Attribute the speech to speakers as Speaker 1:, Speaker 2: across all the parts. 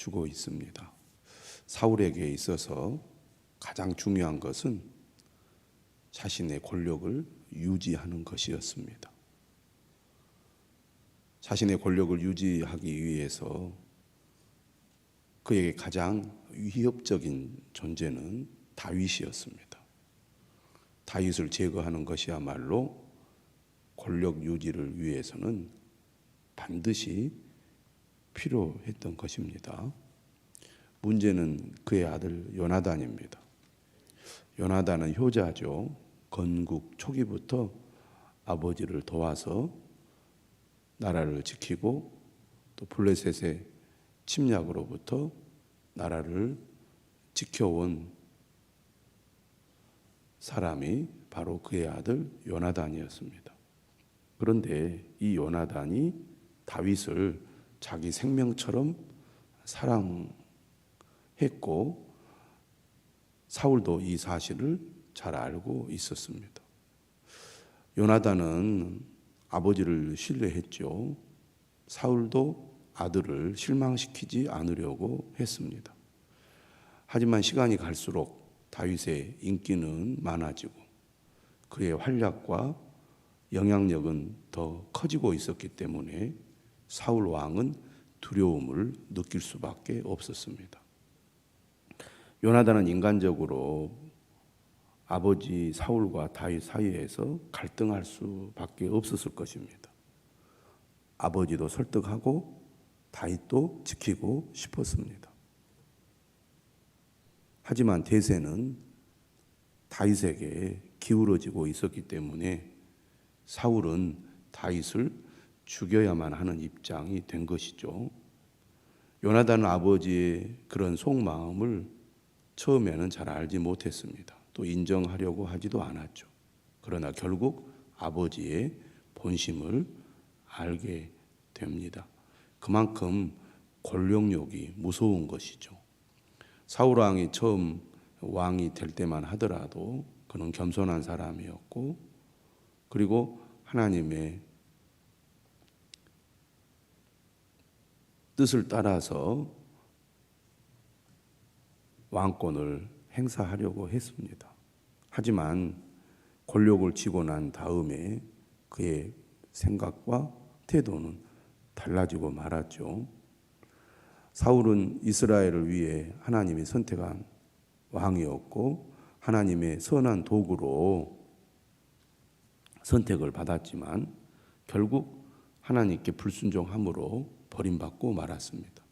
Speaker 1: 주고 있습니다. 사울에게 있어서 가장 중요한 것은 자신의 권력을 유지하는 것이었습니다. 자신의 권력을 유지하기 위해서 그에게 가장 위협적인 존재는 다윗이었습니다. 다윗을 제거하는 것이야말로 권력 유지를 위해서는 반드시 필요했던 것입니다. 문제는 그의 아들 요나단입니다. 요나단은 효자죠. 건국 초기부터 아버지를 도와서 나라를 지키고 또 블레셋의 침략으로부터 나라를 지켜온 사람이 바로 그의 아들 요나단이었습니다. 그런데 이 요나단이 다윗을 자기 생명처럼 사랑했고 사울도 이 사실을 잘 알고 있었습니다. 요나단은 아버지를 신뢰했죠. 사울도 아들을 실망시키지 않으려고 했습니다. 하지만 시간이 갈수록 다윗의 인기는 많아지고 그의 활약과 영향력은 더 커지고 있었기 때문에 사울 왕은 두려움을 느낄 수밖에 없었습니다. 요나단은 인간적으로 아버지 사울과 다윗 사이에서 갈등할 수밖에 없었을 것입니다. 아버지도 설득하고 다윗도 지키고 싶었습니다. 하지만 대세는 다윗에게 기울어지고 있었기 때문에 사울은 다윗을 죽여야만 하는 입장이 된 것이죠. 요나단은 아버지의 그런 속마음을 처음에는 잘 알지 못했습니다. 또 인정하려고 하지도 않았죠. 그러나 결국 아버지의 본심을 알게 됩니다. 그만큼 권력욕이 무서운 것이죠. 사울 왕이 처음 왕이 될 때만 하더라도 그는 겸손한 사람이었고 그리고 하나님의 뜻을 따라서 왕권을 행사하려고 했습니다. 하지만 권력을 쥐고 난 다음에 그의 생각과 태도는 달라지고 말았죠. 사울은 이스라엘을 위해 하나님이 선택한 왕이었고 하나님의 선한 도구로 선택을 받았지만 결국 하나님께 불순종함으로 버림받고 말았습니다.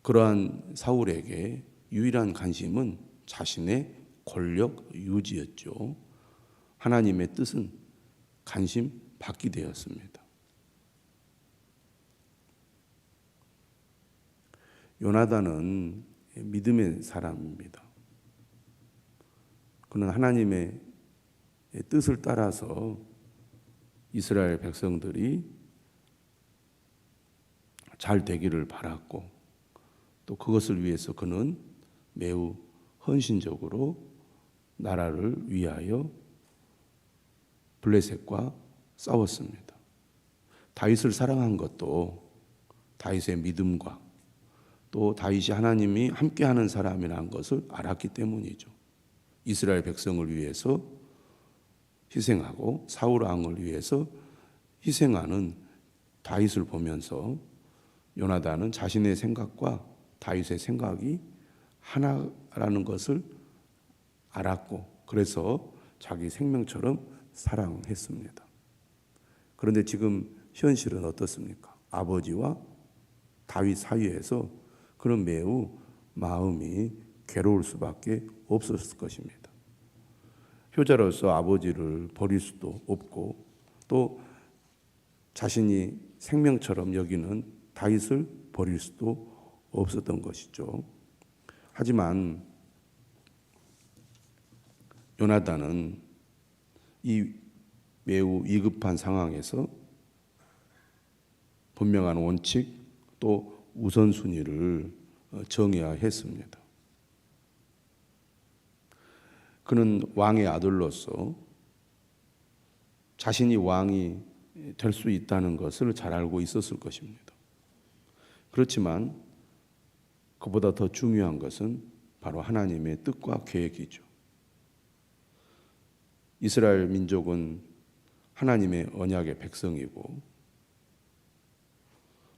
Speaker 1: 그러한 사울에게 유일한 관심은 자신의 권력 유지였죠. 하나님의 뜻은 관심 받게 되었습니다. 요나단은 믿음의 사람입니다. 그는 하나님의 뜻을 따라서 이스라엘 백성들이 잘 되기를 바랐고 또 그것을 위해서 그는 매우 헌신적으로 나라를 위하여 블레셋과 싸웠습니다. 다윗을 사랑한 것도 다윗의 믿음과 또 다윗이 하나님이 함께하는 사람이라는 것을 알았기 때문이죠. 이스라엘 백성을 위해서 희생하고 사울 왕을 위해서 희생하는 다윗을 보면서 요나단은 자신의 생각과 다윗의 생각이 하나라는 것을 알았고 그래서 자기 생명처럼 사랑했습니다. 그런데 지금 현실은 어떻습니까? 아버지와 다윗 사이에서 그런 매우 마음이 괴로울 수밖에 없었을 것입니다. 효자로서 아버지를 버릴 수도 없고 또 자신이 생명처럼 여기는 다윗을 버릴 수도 없었던 것이죠. 하지만 요나단은 이 매우 위급한 상황에서 분명한 원칙 또 우선순위를 정해야 했습니다. 그는 왕의 아들로서 자신이 왕이 될 수 있다는 것을 잘 알고 있었을 것입니다. 그렇지만 그보다 더 중요한 것은 바로 하나님의 뜻과 계획이죠. 이스라엘 민족은 하나님의 언약의 백성이고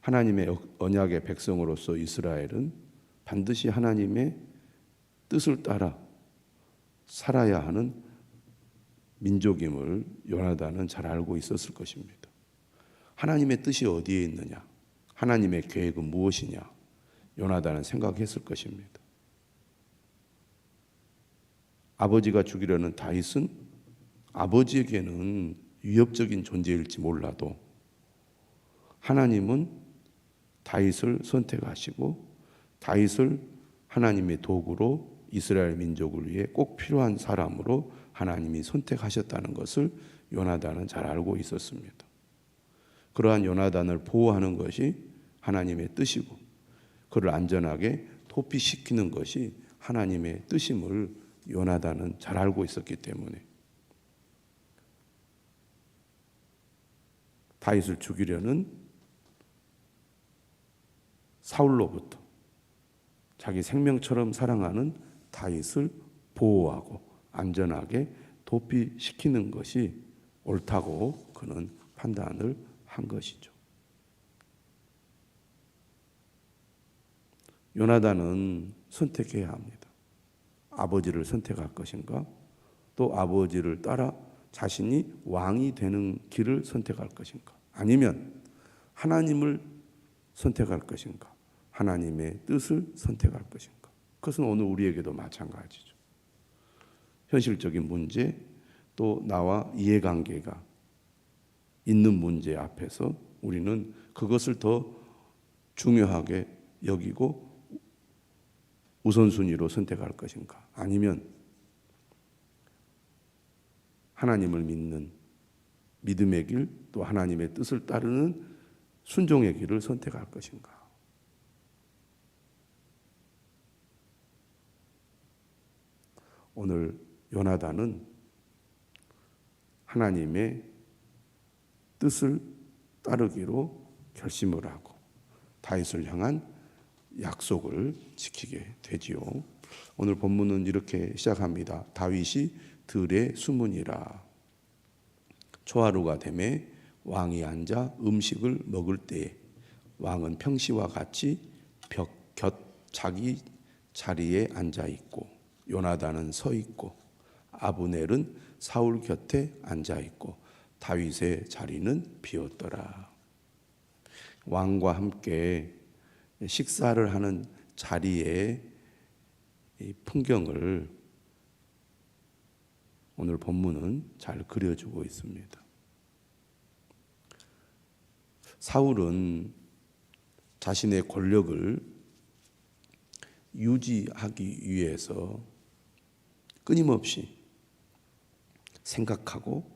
Speaker 1: 하나님의 언약의 백성으로서 이스라엘은 반드시 하나님의 뜻을 따라 살아야 하는 민족임을 요나단은 잘 알고 있었을 것입니다. 하나님의 뜻이 어디에 있느냐? 하나님의 계획은 무엇이냐? 요나단은 생각했을 것입니다. 아버지가 죽이려는 다윗은 아버지에게는 위협적인 존재일지 몰라도 하나님은 다윗을 선택하시고 다윗을 하나님의 도구로 이스라엘 민족을 위해 꼭 필요한 사람으로 하나님이 선택하셨다는 것을 요나단은 잘 알고 있었습니다. 그러한 요나단을 보호하는 것이 하나님의 뜻이고 그를 안전하게 도피시키는 것이 하나님의 뜻임을 요나단은 잘 알고 있었기 때문에 다윗을 죽이려는 사울로부터 자기 생명처럼 사랑하는 다윗을 보호하고 안전하게 도피시키는 것이 옳다고 그는 판단을 한 것이죠. 요나단은 선택해야 합니다. 아버지를 선택할 것인가? 또 아버지를 따라 자신이 왕이 되는 길을 선택할 것인가? 아니면 하나님을 선택할 것인가? 하나님의 뜻을 선택할 것인가? 그것은 오늘 우리에게도 마찬가지죠. 현실적인 문제, 또 나와 이해관계가 있는 문제 앞에서 우리는 그것을 더 중요하게 여기고 우선순위로 선택할 것인가? 아니면 하나님을 믿는 믿음의 길, 또 하나님의 뜻을 따르는 순종의 길을 선택할 것인가? 오늘 요나단은 하나님의 뜻을 따르기로 결심을 하고 다윗을 향한 약속을 지키게 되지요. 오늘 본문은 이렇게 시작합니다. 다윗이 들에 숨으니라. 초하루가 되매 왕이 앉아 음식을 먹을 때에 왕은 평시와 같이 벽 곁 자기 자리에 앉아 있고 요나단은 서 있고 아브넬은 사울 곁에 앉아 있고 다윗의 자리는 비었더라. 왕과 함께 식사를 하는 자리의 풍경을 오늘 본문은 잘 그려주고 있습니다. 사울은 자신의 권력을 유지하기 위해서 끊임없이 생각하고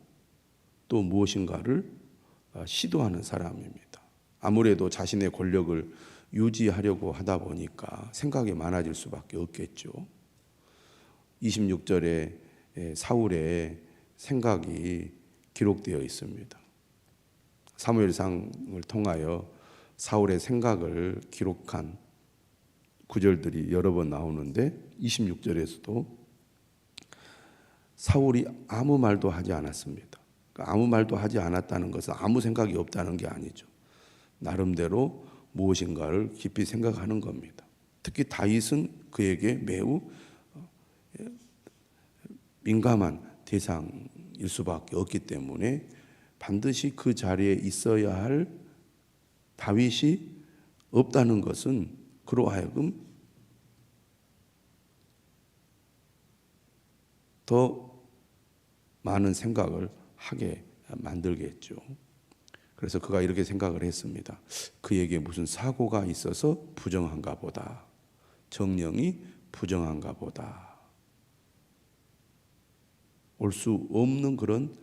Speaker 1: 또 무엇인가를 시도하는 사람입니다. 아무래도 자신의 권력을 유지하려고 하다 보니까 생각이 많아질 수밖에 없겠죠. 26절에 사울의 생각이 기록되어 있습니다. 사무엘상을 통하여 사울의 생각을 기록한 구절들이 여러 번 나오는데 26절에서도 사울이 아무 말도 하지 않았습니다. 아무 말도 하지 않았다는 것은 아무 생각이 없다는 게 아니죠. 나름대로 무엇인가를 깊이 생각하는 겁니다. 특히 다윗은 그에게 매우 민감한 대상일 수밖에 없기 때문에 반드시 그 자리에 있어야 할 다윗이 없다는 것은 그로 하여금 더 많은 생각을 하게 만들겠죠. 그래서 그가 이렇게 생각을 했습니다. 그에게 무슨 사고가 있어서 부정한가 보다. 정령이 부정한가 보다. 올 수 없는 그런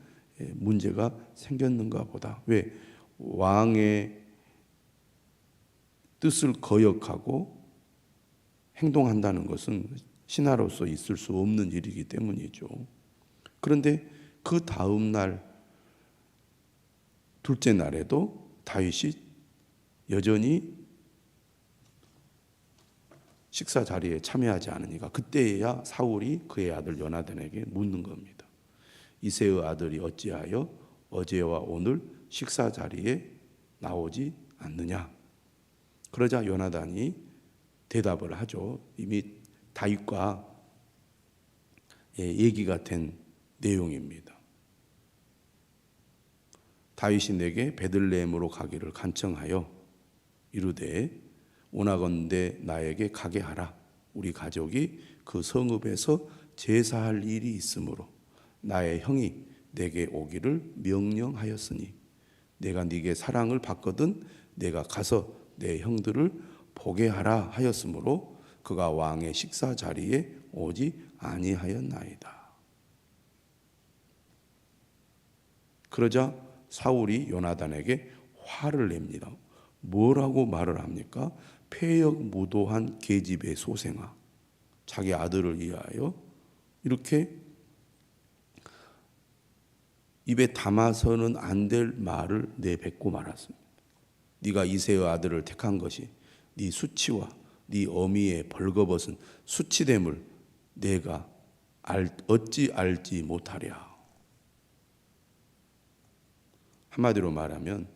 Speaker 1: 문제가 생겼는가 보다. 왜? 왕의 뜻을 거역하고 행동한다는 것은 신하로서 있을 수 없는 일이기 때문이죠. 그런데 그 다음 날 둘째 날에도 다윗이 여전히 식사 자리에 참여하지 않으니까 그때야 사울이 그의 아들 요나단에게 묻는 겁니다. 이새의 아들이 어찌하여 어제와 오늘 식사 자리에 나오지 않느냐. 그러자 요나단이 대답을 하죠. 이미 다윗과 얘기가 된 내용입니다. 다윗이 내게 베들레헴으로 가기를 간청하여 이르되 오나건대 나에게 가게 하라. 우리 가족이 그 성읍에서 제사할 일이 있으므로 나의 형이 내게 오기를 명령하였으니 내가 네게 사랑을 받거든 내가 가서 내 형들을 보게 하라 하였으므로 그가 왕의 식사 자리에 오지 아니하였나이다. 그러자 사울이 요나단에게 화를 냅니다. 뭐라고 말을 합니까? 폐역무도한 계집의 소생아. 자기 아들을 위하여 이렇게 입에 담아서는 안 될 말을 내뱉고 말았습니다. 네가 이새의 아들을 택한 것이 네 수치와 네 어미의 벌거벗은 수치됨을 내가 어찌 알지 못하랴. 한마디로 말하면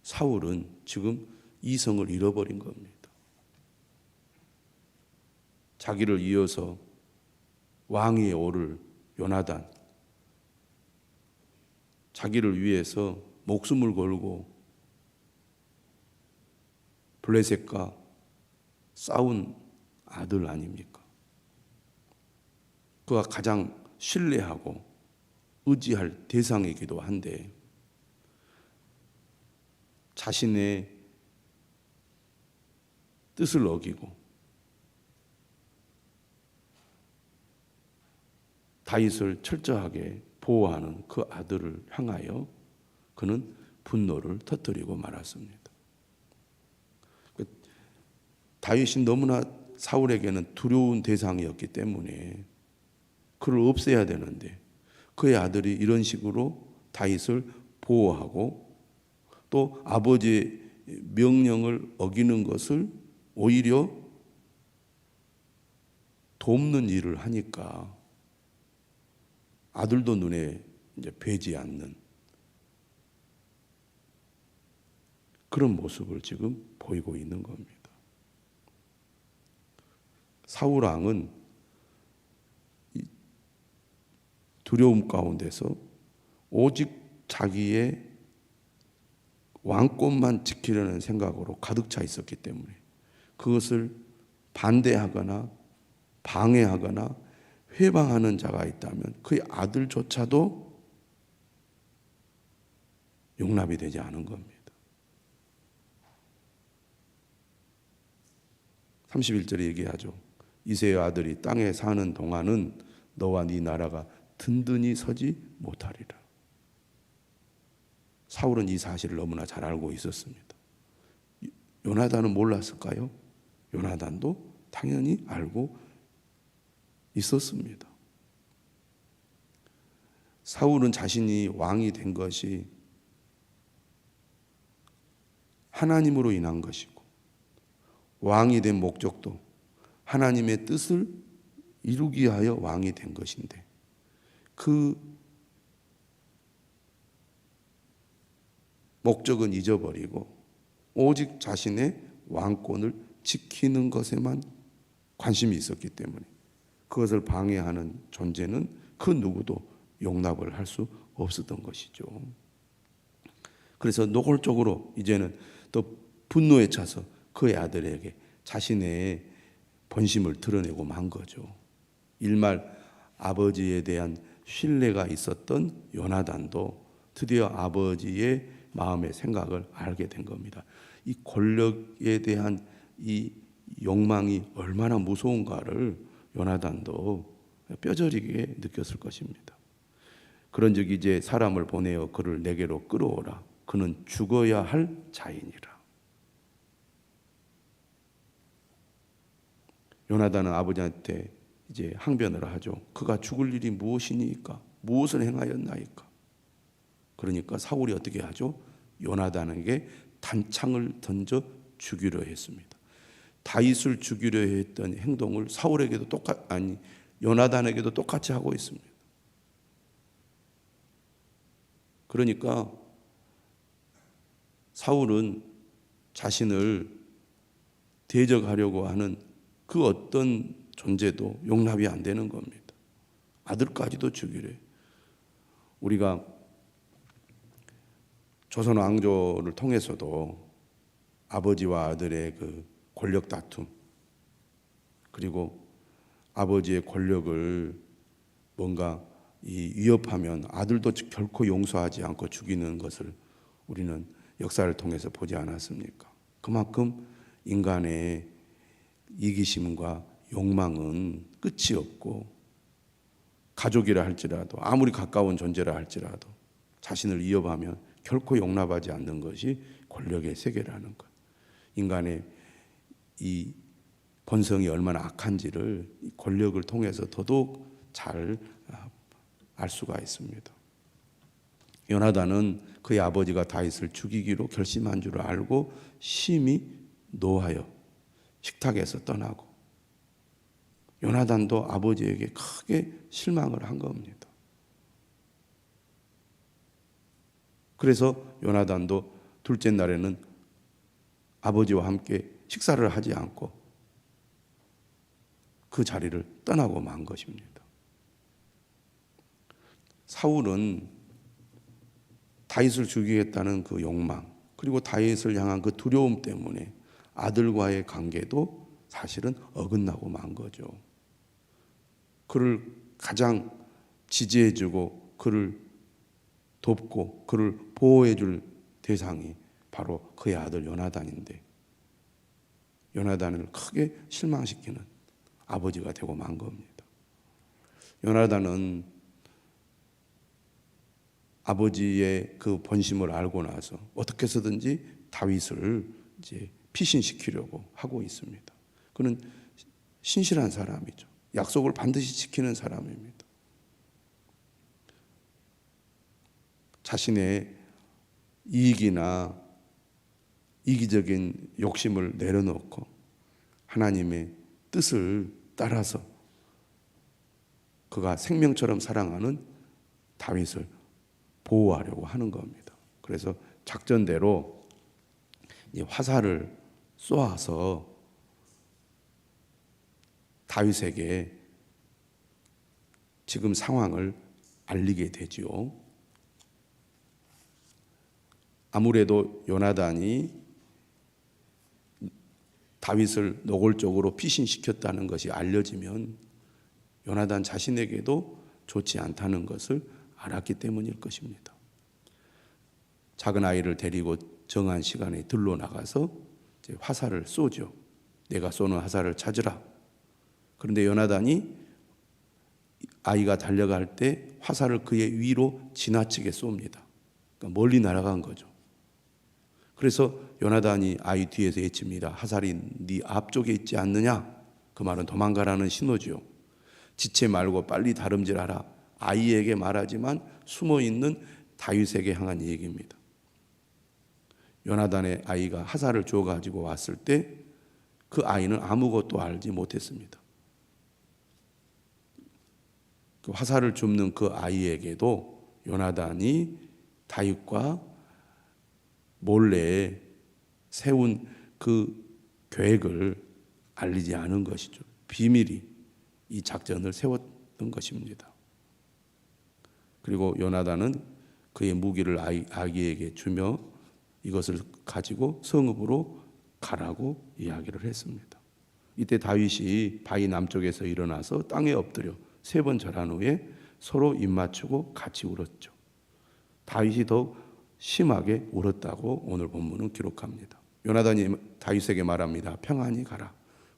Speaker 1: 사울은 지금 이성을 잃어버린 겁니다. 자기를 이어서 왕위에 오를 요나단, 자기를 위해서 목숨을 걸고 블레셋과 싸운 아들 아닙니까? 그가 가장 신뢰하고 의지할 대상이기도 한데 자신의 뜻을 어기고 다윗을 철저하게 보호하는 그 아들을 향하여 그는 분노를 터뜨리고 말았습니다. 다윗이 너무나 사울에게는 두려운 대상이었기 때문에 그를 없애야 되는데 그의 아들이 이런 식으로 다윗을 보호하고 또 아버지의 명령을 어기는 것을 오히려 돕는 일을 하니까 아들도 눈에 이제 뵈지 않는 그런 모습을 지금 보이고 있는 겁니다. 사울 왕은 두려움 가운데서 오직 자기의 왕권만 지키려는 생각으로 가득 차 있었기 때문에 그것을 반대하거나 방해하거나 회방하는 자가 있다면 그의 아들조차도 용납이 되지 않은 겁니다. 31절에 얘기하죠. 이새의 아들이 땅에 사는 동안은 너와 네 나라가 든든히 서지 못하리라. 사울은 이 사실을 너무나 잘 알고 있었습니다. 요나단은 몰랐을까요? 요나단도 당연히 알고 있었습니다. 사울은 자신이 왕이 된 것이 하나님으로 인한 것이고 왕이 된 목적도 하나님의 뜻을 이루기 위하여 왕이 된 것인데 그 목적은 잊어버리고 오직 자신의 왕권을 지키는 것에만 관심이 있었기 때문에 그것을 방해하는 존재는 그 누구도 용납을 할 수 없었던 것이죠. 그래서 노골적으로 이제는 또 분노에 차서 그의 아들에게 자신의 본심을 드러내고 만 거죠. 일말 아버지에 대한 신뢰가 있었던 요나단도 드디어 아버지의 마음의 생각을 알게 된 겁니다. 이 권력에 대한 이 욕망이 얼마나 무서운가를 요나단도 뼈저리게 느꼈을 것입니다. 그런즉 이제 사람을 보내어 그를 내게로 끌어오라. 그는 죽어야 할 자이니라. 요나단은 아버지한테 이제 항변을 하죠. 그가 죽을 일이 무엇이니까? 무엇을 행하였나이까? 그러니까 사울이 어떻게 하죠? 요나단에게 단창을 던져 죽이려 했습니다. 다윗을 죽이려 했던 행동을 사울에게도 요나단에게도 똑같이 하고 있습니다. 그러니까 사울은 자신을 대적하려고 하는 그 어떤 존재도 용납이 안 되는 겁니다. 아들까지도 죽이래. 우리가 조선 왕조를 통해서도 아버지와 아들의 그 권력 다툼, 그리고 아버지의 권력을 뭔가 위협하면 아들도 결코 용서하지 않고 죽이는 것을 우리는 역사를 통해서 보지 않았습니까? 그만큼 인간의 이기심과 욕망은 끝이 없고, 가족이라 할지라도 아무리 가까운 존재라 할지라도 자신을 위협하면 결코 용납하지 않는 것이 권력의 세계라는 것. 인간의 이 본성이 얼마나 악한지를 권력을 통해서 더더욱 잘 알 수가 있습니다. 요나단은 그의 아버지가 다윗을 죽이기로 결심한 줄 알고 심히 노하여 식탁에서 떠나고, 요나단도 아버지에게 크게 실망을 한 겁니다. 그래서 요나단도 둘째 날에는 아버지와 함께 식사를 하지 않고 그 자리를 떠나고 만 것입니다. 사울은 다윗을 죽이겠다는 그 욕망, 그리고 다윗을 향한 그 두려움 때문에 아들과의 관계도 사실은 어긋나고 만 거죠. 그를 가장 지지해주고 그를 돕고 그를 보호해줄 대상이 바로 그의 아들 요나단인데, 요나단을 크게 실망시키는 아버지가 되고 만 겁니다. 요나단은 아버지의 그 본심을 알고 나서 어떻게 해서든지 다윗을 이제 피신시키려고 하고 있습니다. 그는 신실한 사람이죠. 약속을 반드시 지키는 사람입니다. 자신의 이익이나 이기적인 욕심을 내려놓고 하나님의 뜻을 따라서 그가 생명처럼 사랑하는 다윗을 보호하려고 하는 겁니다. 그래서 작전대로 화살을 쏘아서 다윗에게 지금 상황을 알리게 되지요. 아무래도 요나단이 다윗을 노골적으로 피신시켰다는 것이 알려지면 요나단 자신에게도 좋지 않다는 것을 알았기 때문일 것입니다. 작은 아이를 데리고 정한 시간에 들로 나가서 화살을 쏘죠. 내가 쏘는 화살을 찾으라. 그런데 요나단이 아이가 달려갈 때 화살을 그의 위로 지나치게 쏩니다. 그러니까 멀리 날아간 거죠. 그래서 요나단이 아이 뒤에서 외칩니다. 화살이 네 앞쪽에 있지 않느냐? 그 말은 도망가라는 신호지요. 지체 말고 빨리 다름질하라. 아이에게 말하지만 숨어있는 다윗에게 향한 얘기입니다. 요나단의 아이가 화살을 주워가지고 왔을 때 그 아이는 아무것도 알지 못했습니다. 그 화살을 줍는 그 아이에게도 요나단이 다윗과 몰래 세운 그 계획을 알리지 않은 것이죠. 비밀히 이 작전을 세웠던 것입니다. 그리고 요나단은 그의 무기를 아기에게 주며 이것을 가지고 성읍으로 가라고 이야기를 했습니다. 이때 다윗이 바위 남쪽에서 일어나서 땅에 엎드려 3번 절한 후에 서로 입맞추고 같이 울었죠. 다윗이 더 심하게 울었다고 오늘 본문은 기록합니다. 요나단이 다윗에게 말합니다. 평안히 가라.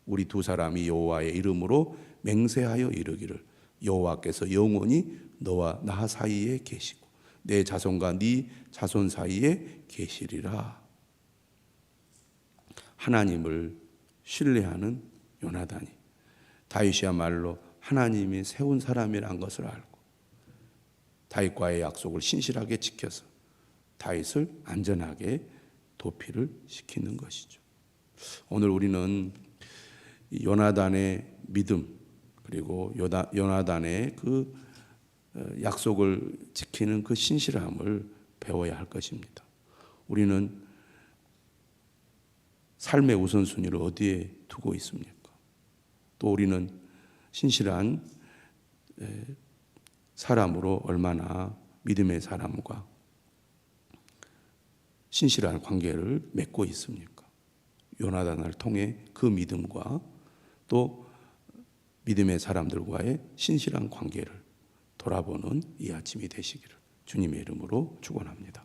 Speaker 1: 우리 두 사람이 여호와의 이름으로 맹세하여 이르기를 여호와께서 영원히 너와 나 사이에 계시고 내 자손과 네 자손 사이에 계시리라. 하나님을 신뢰하는 요나단이 다윗이야말로 하나님이 세운 사람이란 것을 알고 다윗과의 약속을 신실하게 지켜서 다윗을 안전하게 도피를 시키는 것이죠. 오늘 우리는 이 요나단의 믿음 그리고 요나단의 그 약속을 지키는 그 신실함을 배워야 할 것입니다. 우리는 삶의 우선순위를 어디에 두고 있습니까? 또 우리는 신실한 사람으로 얼마나 믿음의 사람과 신실한 관계를 맺고 있습니까? 요나단을 통해 그 믿음과 또 믿음의 사람들과의 신실한 관계를 돌아보는 이 아침이 되시기를 주님의 이름으로 축원합니다.